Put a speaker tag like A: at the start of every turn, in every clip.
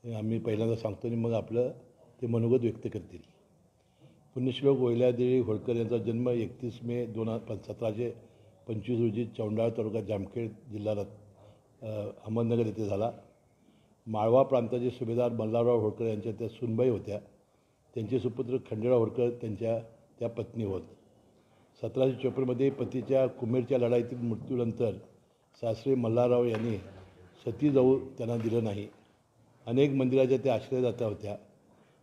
A: आम्ही पहिल्यांदा सांगतो आणि मग आपलं ते मनोगत व्यक्त करतील. पुण्यश्लोक वैल्यादेवी होळकर यांचा जन्म 31 मे 1725 रोजी चौंडाळ तालुका जामखेड जिल्हा अहमदनगर येथे झाला. माळवा प्रांताचे सुभेदार मल्हारराव होळकर यांच्या त्या सुनबाई होत्या. त्यांचे सुपुत्र खंडेराव होळकर त्या पत्नी होत. 1754मध्ये पतीच्या कुमेरच्या लढाईतील मृत्यूनंतर सासरे मल्हारराव यांनी सती जाऊ त्यांना दिलं नाही. अनेक मंदिराच्या त्या आश्रयदात्या होत्या.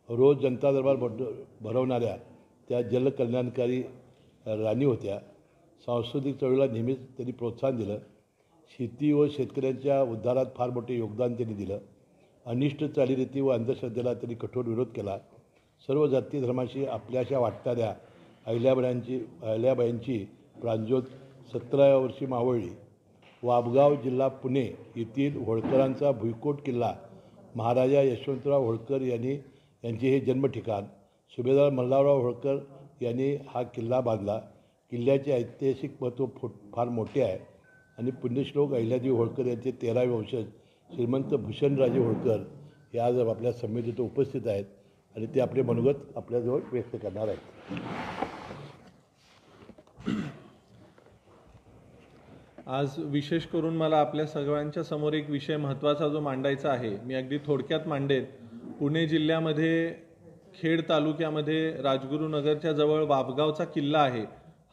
A: रोज जनता दरबार भरवणाऱ्या त्या जलकल्याणकारी राणी होत्या. सांस्कृतिक चळवळीला नेहमीच त्यांनी प्रोत्साहन दिलं. शेती व शेतकऱ्यांच्या उद्धारात फार मोठे योगदान त्यांनी दिलं. अनिष्ट चालीरीती व अंधश्रद्धेला त्यांनी कठोर विरोध केला. सर्व जाती धर्माशी आपल्याशा वाटणाऱ्या अहिल्याबाईंची प्राणज्योत 17व्या वर्षी मावळली. वाबगाव जिल्हा पुणे येथील होळकरांचा भुईकोट किल्ला महाराजा यशवंतराव होळकर यांचे हे जन्मठिकाण. सुभेदार मल्हारराव होळकर यांनी हा किल्ला बांधला. किल्ल्याचे ऐतिहासिक महत्त्व फार मोठे आहे आणि पुण्यश्लोक अहिल्यादेवी होळकर यांचे 13वे वंशज श्रीमंत भूषणराजे होळकर हे आज आपल्या संमेलनात उपस्थित आहेत आणि ते आपले मनोगत आपल्याजवळ व्यक्त करणार आहेत.
B: आज विशेष करून मला आपल्या सगळ्यांच्या समोर एक विषय महत्त्वाचा जो मांडायचा आहे, मी अगदी थोडक्यात मांडेन. पुणे जिल्ह्यामध्ये खेड तालुक्यामध्ये राजगुरुनगरच्या जवळ वाबगावचा किल्ला आहे.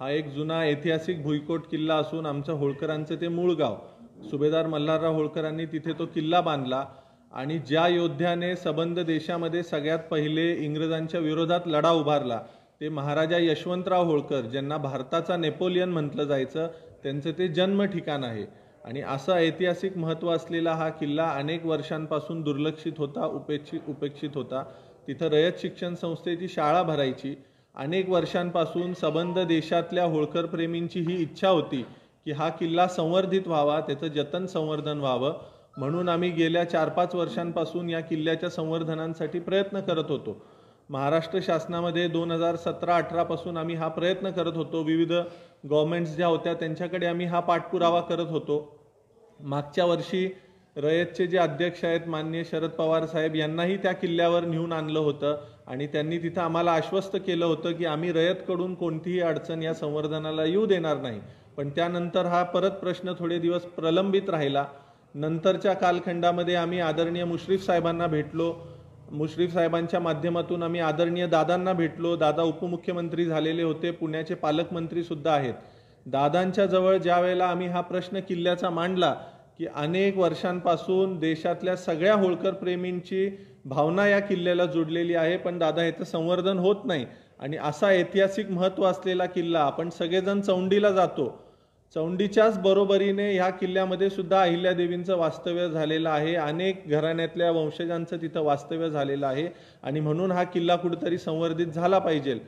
B: हा एक जुना ऐतिहासिक भुईकोट किल्ला असून आमच्या होळकरांचं ते मूळ गाव. सुभेदार मल्हारराव होळकरांनी तिथे तो किल्ला बांधला आणि ज्या योद्ध्याने सबंध देशामध्ये सगळ्यात पहिले इंग्रजांच्या विरोधात लढा उभारला ते महाराजा यशवंतराव होळकर, ज्यांना भारताचा नेपोलियन म्हटलं जायचं, त्यांचं ते जन्म ठिकाण आहे. आणि असा ऐतिहासिक महत्त्व असलेला हा किल्ला अनेक वर्षांपासून दुर्लक्षित होता, उपेक्षित होता. तिथं रयत शिक्षण संस्थेची शाळा भरायची. अनेक वर्षांपासून सबंध देशातल्या होळकर प्रेमींची ही इच्छा होती की हा किल्ला संवर्धित व्हावा, त्याचं जतन संवर्धन व्हावं. म्हणून आम्ही गेल्या 4-5 वर्षांपासून या किल्ल्याच्या संवर्धनासाठी प्रयत्न करत होतो. महाराष्ट्र शासनामध्ये 2017-18 पासून आम्ही हा प्रयत्न करत होतो. विविध गव्हर्नमेंट्स ज्या होत्या त्यांच्याकडे आम्ही हा पाठपुरावा करत होतो. मागच्या वर्षी रयतचे जे अध्यक्ष आहेत माननीय शरद पवार साहेब यांनाही त्या किल्ल्यावर नेऊन आणलं होतं आणि त्यांनी तिथं आम्हाला आश्वस्त केलं होतं की आम्ही रयतकडून कोणतीही अडचण या संवर्धनाला येऊ देणार नाही. पण त्यानंतर हा परत प्रश्न थोडे दिवस प्रलंबित राहिला. नंतरच्या कालखंडामध्ये आम्ही आदरणीय मुश्रीफ साहेबांना भेटलो. मुश्रीफ साहेबांच्या माध्यमातून आम्ही आदरणीय दादांना भेटलो. दादा उपमुख्यमंत्री झालेले होते, पुण्याचे पालकमंत्री सुद्धा आहेत. दादांच्या जवळ ज्या वेळेला आम्ही हा प्रश्न किल्ल्याचा मांडला की अनेक वर्षांपासून देशातल्या सगळ्या होळकर प्रेमींची भावना या किल्ल्याला जोडलेली आहे, पण दादा याचं संवर्धन होत नाही. आणि असा ऐतिहासिक महत्त्व असलेला किल्ला, आपण सगळेजण चौंडीला जातो, चौंडीच्याच बरोबरीने ह्या किल्ल्यामध्ये सुद्धा अहिल्यादेवींचं वास्तव्य झालेलं आहे. अनेक घराण्यातल्या वंशजांचं तिथं वास्तव्य झालेलं आहे आणि म्हणून हा किल्ला कुठेतरी संवर्धित झाला पाहिजे.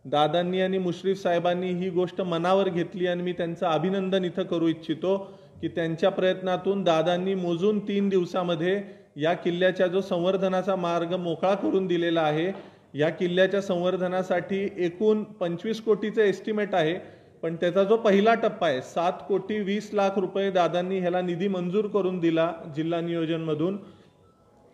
B: दादांनी आणि मुश्रीफ साहेबांनी ही गोष्ट मनावर घेतली आणि मी त्यांचं अभिनंदन इथं करू इच्छितो की त्यांच्या प्रयत्नातून दादांनी मोजून 3 दिवसामध्ये या किल्ल्याच्या जो संवर्धनाचा मार्ग मोकळा करून दिलेला आहे. या किल्ल्याच्या संवर्धनासाठी एकूण 25 कोटीचं एस्टिमेट आहे, पण त्याचा जो पहिला टप्पा आहे 7,20,00,000 रुपये दादांनी ह्याला निधी मंजूर करून दिला जिल्हा नियोजनमधून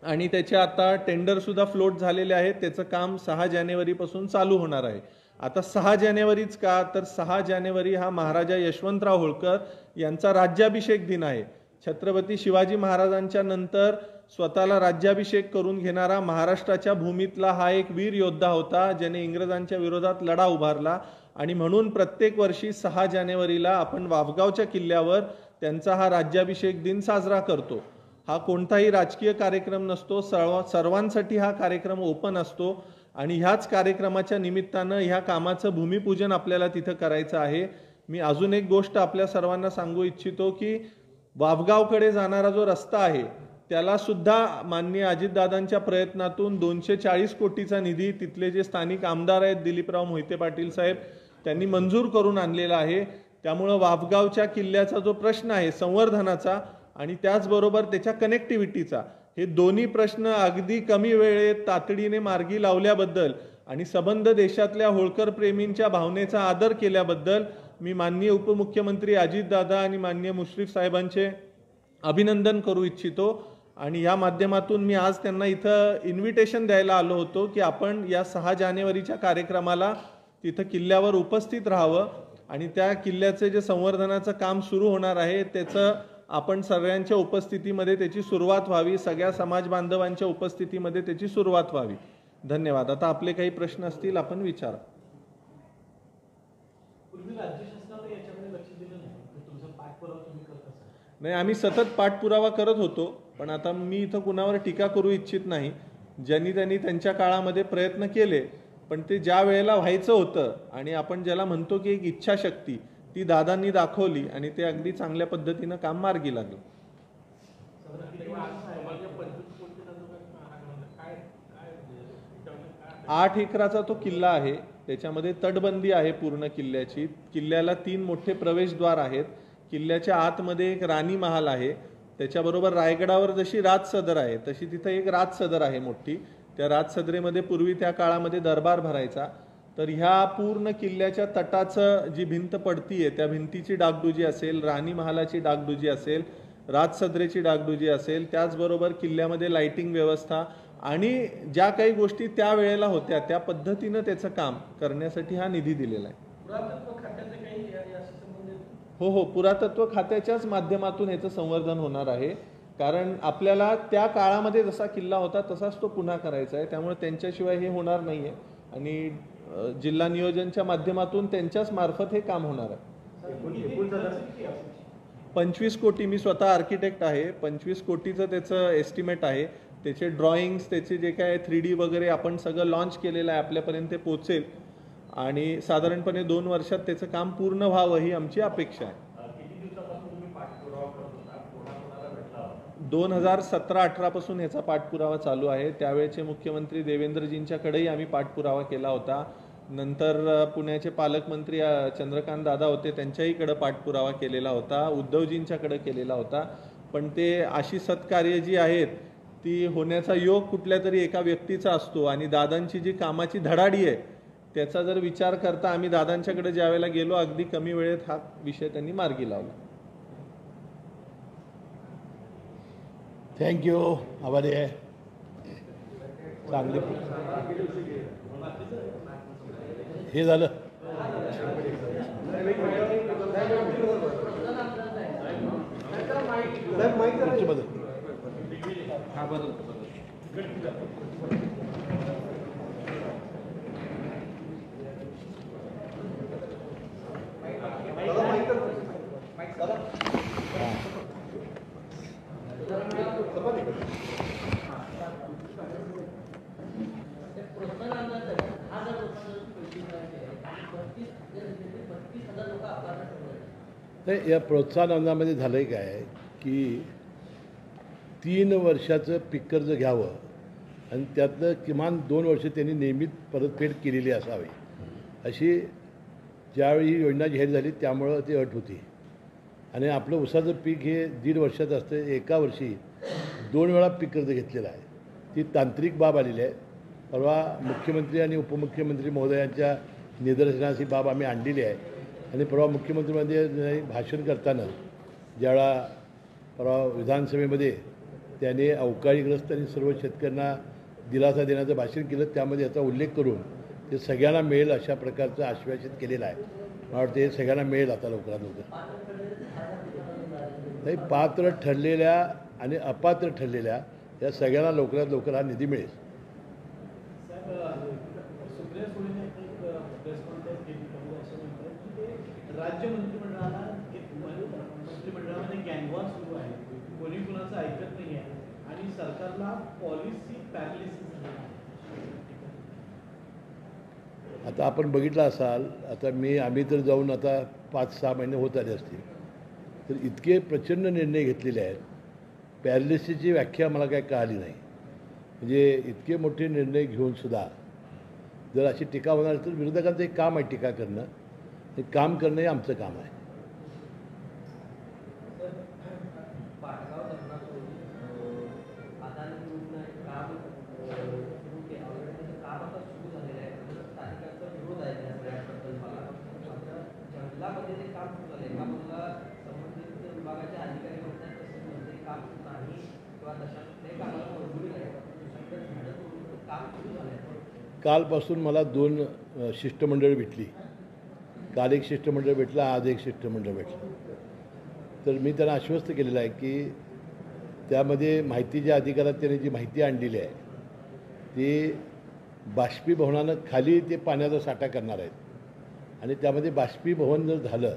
B: आणि त्याचे आता टेंडर सुद्धा फ्लोट झालेले आहेत. त्याचं काम 6 जानेवारीपासून चालू होणार आहे. आता 6 जानेवारीच का, तर 6 जानेवारी हा महाराजा यशवंतराव होळकर यांचा राज्याभिषेक दिन आहे. छत्रपती शिवाजी महाराजांच्या नंतर स्वतःला राज्याभिषेक करून घेणारा महाराष्ट्राच्या भूमीतला हा एक वीर योद्धा होता, ज्याने इंग्रजांच्या विरोधात लढा उभारला. आणि म्हणून प्रत्येक वर्षी 6 जानेवारीला आपण वाबगावच्या किल्ल्यावर त्यांचा हा राज्याभिषेक दिन साजरा करतो. हा कोणताही राजकीय कार्यक्रम नसतो, सर्वांसाठी हा कार्यक्रम ओपन असतो आणि ह्याच कार्यक्रमाच्या निमित्तानं ह्या कामाचं भूमिपूजन आपल्याला तिथं करायचं आहे. मी अजून एक गोष्ट आपल्या सर्वांना सांगू इच्छितो की वाबगावकडे जाणारा जो रस्ता आहे त्याला सुद्धा माननीय अजितदादांच्या प्रयत्नातून 240 कोटीचा निधी तिथले जे स्थानिक आमदार आहेत दिलीपराव मोहिते पाटील साहेब त्यांनी मंजूर करून आणलेला आहे. त्यामुळं वाबगावच्या किल्ल्याचा जो प्रश्न आहे संवर्धनाचा आणि त्याचबरोबर त्याच्या कनेक्टिव्हिटीचा, हे दोन्ही प्रश्न अगदी कमी वेळेत तातडीने मार्गी लावल्याबद्दल आणि सबंध देशातल्या होळकर प्रेमींच्या भावनेचा आदर केल्याबद्दल मी माननीय उपमुख्यमंत्री अजितदादा आणि माननीय मुश्रीफ साहेबांचे अभिनंदन करू इच्छितो. आणि या माध्यमातून मी आज त्यांना इथं इन्व्हिटेशन द्यायला आलो होतो की आपण या 6 जानेवारीच्या कार्यक्रमाला तिथं किल्ल्यावर उपस्थित राहावं आणि त्या किल्ल्याचे जे संवर्धनाचं काम सुरू होणार आहे त्याचं आपण सगळ्यांच्या उपस्थितीमध्ये त्याची सुरुवात व्हावी, सगळ्या समाज बांधवांच्या उपस्थितीमध्ये त्याची सुरुवात व्हावी. धन्यवाद. आता आपले काही प्रश्न असतील आपण विचारा. नाही, आम्ही सतत पाठपुरावा करत होतो, पण आता मी इथं कुणावर टीका करू इच्छित नाही. ज्यांनी त्यांच्या काळामध्ये प्रयत्न केले, पण ते ज्या वेळेला व्हायचं होतं आणि आपण ज्याला म्हणतो की एक इच्छाशक्ती ती दादांनी दाखवली आणि ते अगदी चांगल्या पद्धतीनं काम मार्गी लागलं. 8 एकराचा तो किल्ला आहे. त्याच्यामध्ये तटबंदी आहे पूर्ण किल्ल्याची. किल्ल्याला 3 मोठे प्रवेशद्वार आहेत. किल्ल्याच्या आतमध्ये एक राणी महाल आहे. त्याच्याबरोबर रायगडावर जशी राजसदर आहे तशी तिथं एक राजसदर आहे मोठी. त्या राजसदरेमध्ये पूर्वी त्या काळामध्ये दरबार भरायचा. तर ह्या पूर्ण किल्ल्याच्या तटाचं जी भिंत पडतीये त्या भिंतीची डागडुजी असेल, राणी महालाची डागडुजी असेल, राजसदरेची डागडुजी असेल, त्याचबरोबर किल्ल्यामध्ये लाइटिंग व्यवस्था आणि ज्या काही गोष्टी त्या वेळेला होत्या त्या पद्धतीनं त्याचं काम करण्यासाठी हा निधी दिलेला आहे. हो, पुरातत्व खात्याच्याच माध्यमातून याचं संवर्धन होणार आहे. कारण आपल्याला त्या काळामध्ये जसा किल्ला होता तसाच तो पुन्हा करायचा आहे. त्यामुळे त्यांच्याशिवाय हे होणार नाहीये आणि जिल्हा नियोजनच्या माध्यमातून त्यांच्याच मार्फत हे काम होणार आहे. 25 कोटी. मी स्वतः आर्किटेक्ट आहे. 25 कोटीचं त्याचं एस्टिमेट आहे. त्याचे ड्रॉइंग्स, त्याचे जे काय 3D वगैरे आपण सगळं लॉन्च केलेलं आहे, आपल्यापर्यंत ते पोहोचेल आणि साधारणपणे 2 वर्षात त्याचं काम पूर्ण व्हावं ही आमची अपेक्षा आहे. 2017-18 पासून ह्याचा पाठपुरावा चालू आहे. त्यावेळेचे मुख्यमंत्री देवेंद्रजींच्याकडेही आम्ही पाठपुरावा केला होता. नंतर पुण्याचे पालकमंत्री चंद्रकांत दादा होते, त्यांच्याहीकडे पाठपुरावा केलेला होता. उद्धवजींच्याकडे केलेला होता. पण ते अशी सत्कार्य जी आहेत ती होण्याचा योग कुठल्या तरी एका व्यक्तीचा असतो आणि दादांची जी कामाची धडाडी आहे त्याचा जर विचार करता आम्ही दादांच्याकडे ज्यावेळेला गेलो अगदी कमी वेळेत हा विषय त्यांनी मार्गी लावला.
A: थँक्यू. आभारी आहे. चांगले हे झालं. तर या प्रोत्साहन अनुदानामध्ये झालं काय की 3 वर्षाचं पीक कर्ज घ्यावं आणि त्यातलं किमान 2 वर्ष त्यांनी नियमित परतफेड केलेली असावी अशी ज्यावेळी ही योजना जाहीर झाली त्यामुळं ती अट होती. आणि आपलं ऊसाचं पीक हे 1.5 वर्षाचं असतं. एका वर्षी 2 वेळा पीक कर्ज घेतलेलं आहे. ती तांत्रिक बाब आलेली आहे. परवा मुख्यमंत्री आणि उपमुख्यमंत्री महोदयांच्या निदर्शनास ही बाब आम्ही आणलेली आहे. आणि परवा मुख्यमंत्र्यांमध्ये भाषण करताना ज्यावेळा परवा विधानसभेमध्ये त्याने अवकाळीग्रस्त आणि सर्व शेतकऱ्यांना दिलासा देण्याचं भाषण केलं, त्यामध्ये याचा उल्लेख करून ते सगळ्यांना मिळेल अशा प्रकारचं आश्वासित केलेलं आहे. मला वाटतं हे सगळ्यांना मिळेल आता लवकरात लवकर. नाही, पात्र ठरलेल्या आणि अपात्र ठरलेल्या या सगळ्यांना लवकरात लवकर हा निधी मिळेल.
C: राज्य मंत्रिमंडळामध्ये गँगवॉर सुरू आहे. कोणी कुणाचं ऐकत नाही आहे आणि सरकारला पॉलिसी पॅरालिसिस झालेला आहे.
A: आता आपण बघितलं असाल, आता आम्ही तर जाऊन आता 5-6 महिने होत आले असतील, तर इतके प्रचंड निर्णय घेतलेले आहेत. पॅरालिसिसची व्याख्या मला काय कळाली नाही. म्हणजे इतके मोठे निर्णय घेऊनसुद्धा जर अशी टीका होणार तर विरोधकांचं एक काम आहे टीका करणं. हे काम करणं हे आमचं काम आहे.
D: विभागाच्या अधिकारी म्हणतात तसं काम नाही किंवा तशा
A: कालपासून मला 2 शिष्टमंडळ भेटली. काल एक शिष्टमंडळ भेटलं, आज एक शिष्टमंडळ भेटलं. तर मी त्यांना आश्वस्त केलेलं आहे की त्यामध्ये माहितीच्या अधिकारात त्यांनी जी माहिती आणलेली आहे ती बाष्पीभवनानं खाली ते पाण्याचा साठा करणार आहेत आणि त्यामध्ये बाष्पीभवन जर झालं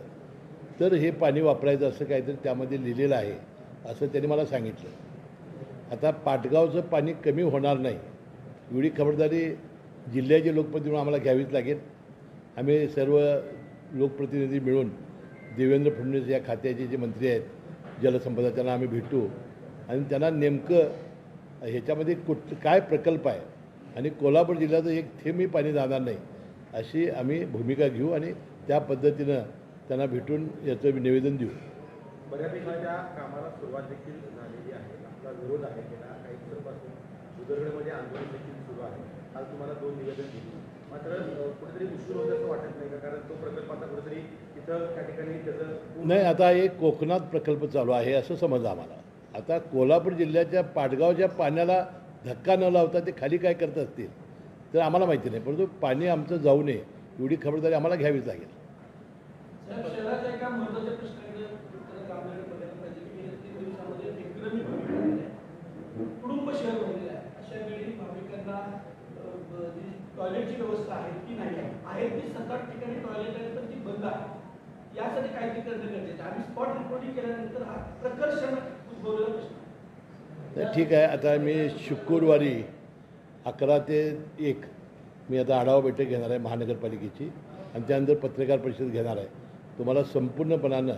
A: तर हे पाणी वापरायचं असं काहीतरी त्यामध्ये लिहिलेलं आहे असं त्यांनी मला सांगितलं. आता पाटगावचं पाणी कमी होणार नाही एवढी खबरदारी जिल्ह्याचे लोकप्रतिनिधी आम्हाला घ्यावीच लागेल. आम्ही सर्व लोकप्रतिनिधी मिळून देवेंद्र फडणवीस या खात्याचे जे मंत्री आहेत जलसंपदा त्यांना आम्ही भेटू आणि त्यांना नेमकं ह्याच्यामध्ये काय प्रकल्प आहे आणि कोल्हापूर जिल्ह्याचं एक थेंबही पाणी जाणार नाही अशी आम्ही भूमिका घेऊ आणि त्या पद्धतीनं त्यांना भेटून याचं निवेदन देऊ.
D: बऱ्यापैकी त्या कामाला सुरुवात देखील झालेली आहे. आपला विरोध आहे गेल्या काही दिवसांपासून उदरगडमध्ये आंदोलन देखील सुरू आहे. काल तुम्हाला 2 निवेदन दिली, मात्र कुठेतरी उशीर होत असं वाटत नाही का? कारण तो प्रकल्प आता कुठेतरी तिथं त्या ठिकाणी त्याचं
A: नाही, आता एक कोकणात प्रकल्प चालू आहे असं समज आम्हाला. आता कोल्हापूर जिल्ह्याच्या पाटगावच्या पाण्याला धक्का न लावता ते खाली काय करत असतील तर आम्हाला माहिती नाही, परंतु पाणी आमचं जाऊ नये एवढी खबरदारी आम्हाला घ्यावीच लागेल.
C: शहराच्या एका महत्त्वाच्या प्रश्नाकडे कामगार बघायला पाहिजे की गेल्या 3 दिवसामध्ये विक्रमी भाविक झालेले आहे. कुटुंब शहर बनलेलं आहे. अशा वेळी भाविकांना जी टॉयलेटची व्यवस्था आहे की नाही आहे ती 7-8 ठिकाणी टॉयलेट आहे तर ती बंद आहे. यासाठी काहीतरी करणं गरजेचं आहे. आम्ही स्पॉट रिपोर्टिंग केल्यानंतर हा प्रकर्षाने उद्भवलेला प्रश्न.
A: तर ठीक आहे, आता मी शुक्रवारी 11 ते 1 मी आता आढावा बैठक घेणार आहे महानगरपालिकेची आणि त्यानंतर पत्रकार परिषद घेणार आहे. तुम्हाला संपूर्णपणानं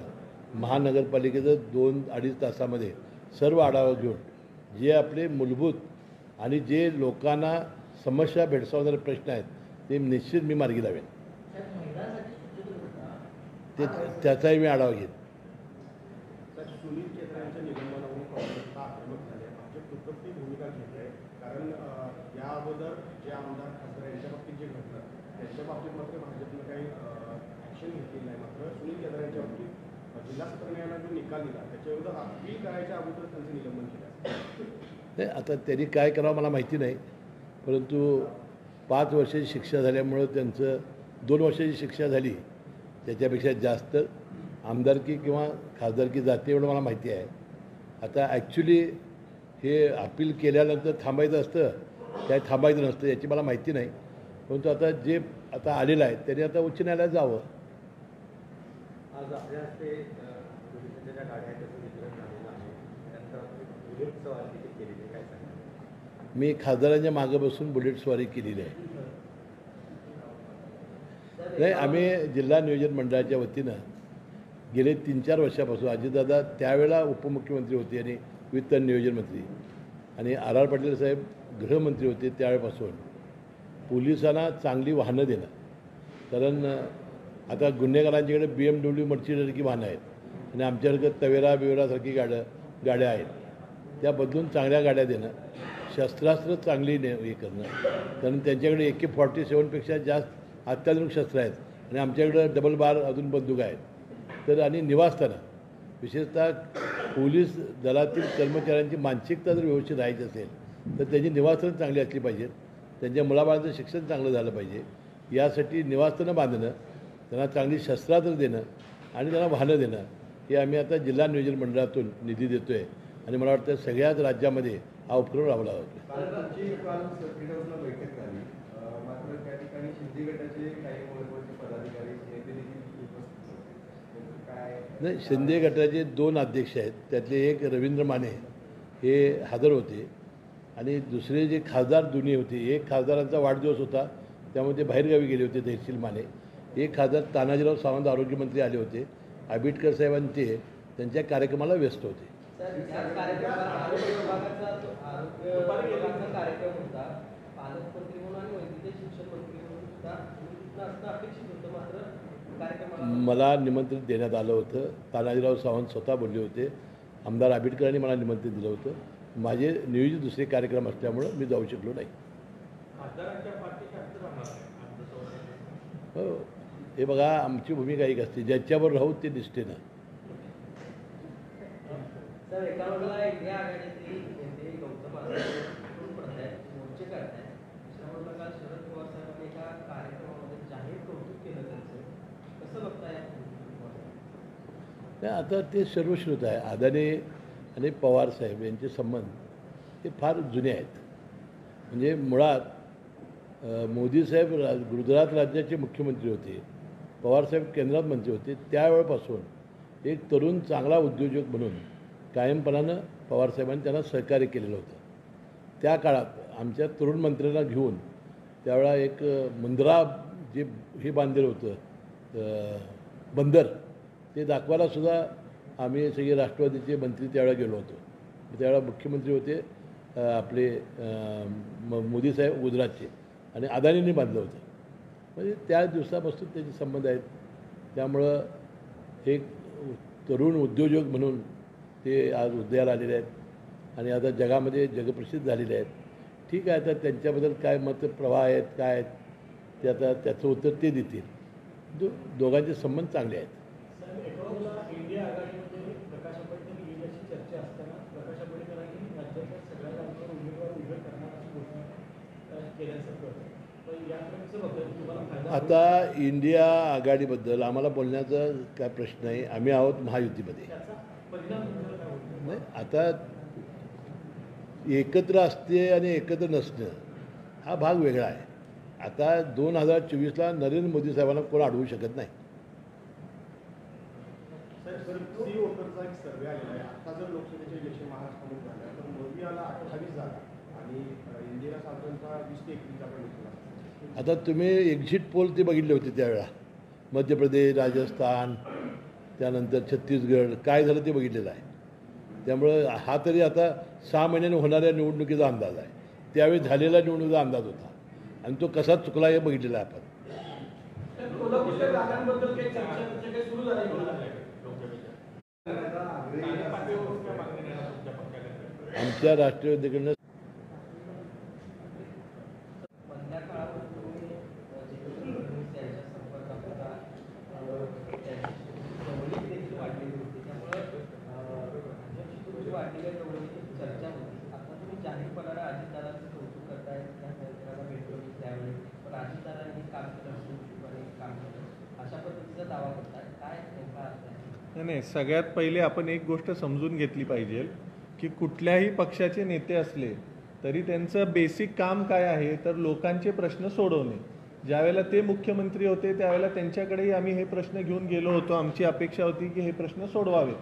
A: महानगरपालिकेचं 2-2.5 तासामध्ये सर्व आढावा घेऊन जे आपले मूलभूत आणि जे लोकांना समस्या भेडसावणारे प्रश्न आहेत ते निश्चित मी मार्गी लावेन. त्याचाही मी आढावा घेईन.
D: सुनील केदारांच्या निलंबनावरून काँग्रेसचा आक्रमक झाले. भाजप दुर्गती भूमिका घेत आहे, कारण या अगोदर जे आमदार खासदार यांच्या बाबतीत जे घडलं त्यांच्या बाबतीत मात्र भाजपनं काही ॲक्शन घेतलेली नाही. मात्र सुनील केदार यांच्या बाबतीत जिल्हा सत्र न्यायालयाने जो निकाल दिला त्याच्याविरुद्ध अपील करायच्या अगोदर त्यांचं निलंबन केलं.
A: नाही, आता त्यांनी काय करावं मला माहिती नाही, परंतु 5 वर्षाची शिक्षा झाल्यामुळं त्यांचं 2 वर्षाची शिक्षा झाली त्याच्यापेक्षा जास्त आमदारकी किंवा खासदारकी जाते एवढं मला माहिती आहे. आता ॲक्च्युली हे अपील केल्यानंतर थांबायचं असतं काय थांबायचं नसतं याची मला माहिती नाही, परंतु आता जे आता आलेलं आहे त्यांनी आता उच्च न्यायालयात जावं.
D: आज आपल्या हस्ते पोलिसांच्या ज्या गाड्या आहेत त्याचं वितरण झालेलं आहे, त्यानंतर बुलेट सवारी देखील केलेली आहे. काय सांगा?
A: मी खासदारांच्या मागं बसून बुलेट स्वारी केलेली आहे. नाही, आम्ही जिल्हा नियोजन मंडळाच्या वतीनं गेले 3-4 वर्षापासून अजितदादा त्यावेळेला उपमुख्यमंत्री होते आणि वित्त नियोजन मंत्री आणि R.R. पाटील साहेब गृहमंत्री होते त्यावेळेपासून पोलिसांना चांगली वाहनं देणं. कारण आता गुन्हेगारांच्याकडे BMW मर्सिडीजसारखी वाहनं आहेत आणि आमच्याकडे तवेरा बिवेरासारखी गाड्या आहेत. त्या बदलून चांगल्या गाड्या देणं, शस्त्रास्त्र चांगली हे करणं, कारण त्यांच्याकडे AK-47पेक्षा जास्त अत्याधुनिक शस्त्र आहेत आणि आमच्याकडं डबल बार अजून बंदूक आहेत. तर आणि निवासस्थानं विशेषतः पोलीस दलातील कर्मचाऱ्यांची मानसिकता जर व्यवस्थित राहायची असेल तर त्यांची निवासस्थानं चांगली असली पाहिजेत. त्यांच्या मुलाबाळांचं शिक्षण चांगलं झालं पाहिजे. यासाठी निवासस्थानं बांधणं, त्यांना चांगली शस्त्रास्त्र देणं आणि त्यांना वाहनं देणं हे आम्ही आता जिल्हा नियोजन मंडळातून निधी देतो आहे आणि मला वाटतं सगळ्याच राज्यामध्ये हा उपक्रम राबवला जातो.
D: बैठक झाली, मात्र त्या ठिकाणी शिंदे गटाचे काही महत्त्वाचे पदाधिकारी
A: नाही, शिंदे गटाचे 2 अध्यक्ष आहेत, त्यातले एक रवींद्र माने हे हजर होते आणि दुसरे जे खासदार दोन्ही होते. एक खासदारांचा वाढदिवस होता त्यामुळे ते बाहेरगावी गेले होते तहसील माने. एक खासदार तानाजीराव सावंत आरोग्यमंत्री आले होते. आंबेडकर साहेबांनी ते त्यांच्या कार्यक्रमाला व्यस्त होते. मला निमंत्रण देण्यात आलं होतं. तानाजीराव सावंत स्वतः बोलले होते. आमदार आंबेडकरांनी मला निमंत्रण दिलं होतं. माझे नियोजित दुसरे कार्यक्रम असल्यामुळं मी जाऊ शकलो नाही. हो, हे बघा आमची भूमिका एक असते, ज्याच्यावर राहू ते निष्ठेनं.
E: सर, एका बाजूला इंडिया आघाडीतली नेते गौतम पवारसाहेब पडतायत, मोर्चे काढतायत. त्यामुळे काल शरद पवार साहेबांनी एका कार्यक्रमामध्ये जाहीर कौतुक केलं त्यांचं. कसं बघताय?
A: नाही, आता ते सर्वश्रुत आहे. अदानी आणि पवारसाहेब यांचे संबंध हे फार जुने आहेत. म्हणजे मुळात मोदीसाहेब गुजरात राज्याचे मुख्यमंत्री होते, पवारसाहेब केंद्रात मंत्री होते. त्यावेळेपासून एक तरुण चांगला उद्योजक म्हणून कायमपणानं पवारसाहेबांनी त्यांना सहकार्य केलेलं होतं. त्या काळात आमच्या तरुण मंत्र्यांना घेऊन त्यावेळा एक मुंद्रा जे हे बांधलेलं होतं बंदर, ते दाखवायलासुद्धा आम्ही सगळे राष्ट्रवादीचे मंत्री त्यावेळेला गेलो होतो. त्यावेळेला मुख्यमंत्री होते आपले मोदीसाहेब गुजरातचे, आणि अदानींनी बांधलं होतं. म्हणजे त्या दिवसापासून त्याचे संबंध आहेत. त्यामुळं एक तरुण उद्योजक म्हणून ते आज उदयाला आलेले आहेत आणि आता जगामध्ये जगप्रसिद्ध झालेले आहेत. ठीक आहे, आता त्यांच्याबद्दल काय मतप्रवाह आहेत, काय आहेत, ते आता त्याचं उत्तर ते देतील. दोघांचे संबंध चांगले आहेत.
C: साहेब, एकोणाला इंडिया आघाडीमध्ये प्रकाश आंबेडकर येण्याची चर्चा असताना प्रकाश आंबेडकरांनी राज्याच्या सगळ्या जागांवर उमेदवार उभे करणार अशी घोषणा केल्याचं कळतं. पण याकडे कसं बघताय तुम्हाला फायदा?
A: आता इंडिया आघाडीबद्दल आम्हाला बोलण्याचा काय प्रश्न आहे. आम्ही आहोत महायुतीमध्ये.
C: त्याचा परिणाम तुम्हाला काय होतो?
A: नाही, आता एकत्र असते आणि एकत्र नसणं हा भाग वेगळा आहे. आता 2024ला नरेंद्र मोदी साहेबांना कोण अडवू शकत नाही.
D: साहेब, सी वोटरचा एक सर्वे आलेला आहे. आता जर लोकसभेचे इलेक्शन महाराष्ट्रामध्ये झालं तर मोदीला 28 जागा आणि इंदिरा साहेबांचा 20 ते 21 जागा निघाला.
A: आता तुम्ही एक्झिट पोल ते बघितले होते त्यावेळा, मध्य प्रदेश, राजस्थान, त्यानंतर छत्तीसगड, काय झालं ते बघितलेलं आहे. त्यामुळं हा तरी आता 6 महिन्याने होणाऱ्या निवडणुकीचा अंदाज आहे. त्यावेळी झालेला निवडणुकीचा अंदाज होता आणि तो कसा चुकला हे बघितलेला आहे आपण.
C: कोल्हापूरच्या जागांबद्दल काही चर्चा काही सुरू झाली का?
A: आमच्या राष्ट्रवादीकडनं
E: मधल्या काळामध्ये तुम्ही देवेंद्र फडणवीस यांच्या संपर्कात होता, त्यांची जवळीक देखील वाढलेली होती. त्यामुळे भाजपची तुमची वाढलेल्या जवळीक चर्चा होती. आता तुम्ही जाहीरपणाला अजितदादांचं कौतुक करताय, त्या सरकारला भेटवली त्यावेळी, पण अजितदादांनी काम केलं, सुरक्षितपणे काम केलं, अशा पद्धतीचा दावा करताय. काय नेमका अर्थ आहे?
B: नाही, सगळ्यात पहिले आपण एक गोष्ट समजून घेतली पाहिजे की कुठल्याही पक्षाचे नेते असले तरी त्यांचं बेसिक काम काय आहे, तर लोकांचे प्रश्न सोडवणे. ज्यावेळेला ते मुख्यमंत्री होते त्यावेळेला त्यांच्याकडेही आम्ही हे प्रश्न घेऊन गेलो होतो. आमची अपेक्षा होती की हे प्रश्न सोडवावे.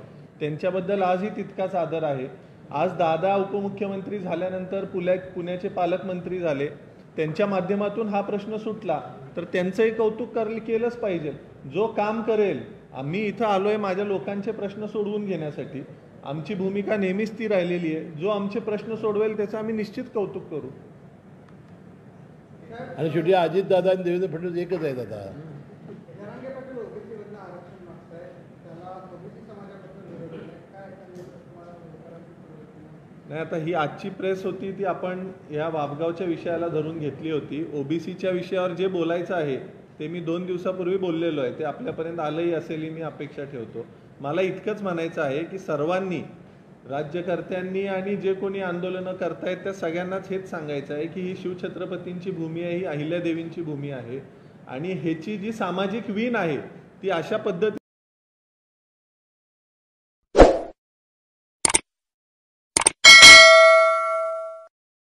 B: त्यांच्याबद्दल आजही तितकाच आदर आहे. आज दादा उपमुख्यमंत्री झाल्यानंतर पुण्याचे पालकमंत्री झाले, त्यांच्या माध्यमातून हा प्रश्न सुटला, तर त्यांचंही कौतुक केलंच पाहिजे. जो काम करेल, आम्ही इथं आलोय माझ्या लोकांचे प्रश्न सोडवून घेण्यासाठी, आमची भूमिका नेहमीच ती राहिलेली आहे. जो आमचे प्रश्न सोडवेल त्याचं आम्ही निश्चित कौतुक करू.
A: आणि शेवटी अजितदादा आणि देवेंद्र फडणवीस एकच आहेत. आता
F: जरांगे पाटील ओबीसीमधनं आरक्षण मागताय, त्याला ओबीसी समाजाबद्दल विरोध आहे. काय तुम्हाला
B: नाही, आता ही आजची प्रेस होती ती आपण या वापगावच्या विषयाला धरून घेतली होती. ओबीसीच्या विषयावर जे बोलायचं आहे ते मी 2 दिवसापूर्वी बोललेलो आहे. ते आपल्यापर्यंत आलंही असेल ही मी अपेक्षा ठेवतो. मला इतकंच म्हणायचं आहे की सर्वांनी, राज्यकर्त्यांनी आणि जे कोणी आंदोलनं करतायत त्या सगळ्यांनाच हेच सांगायचं आहे की ही शिवछत्रपतींची भूमी आहे, ही अहिल्यादेवींची भूमी आहे आणि ह्याची जी सामाजिक वीण आहे ती अशा पद्धती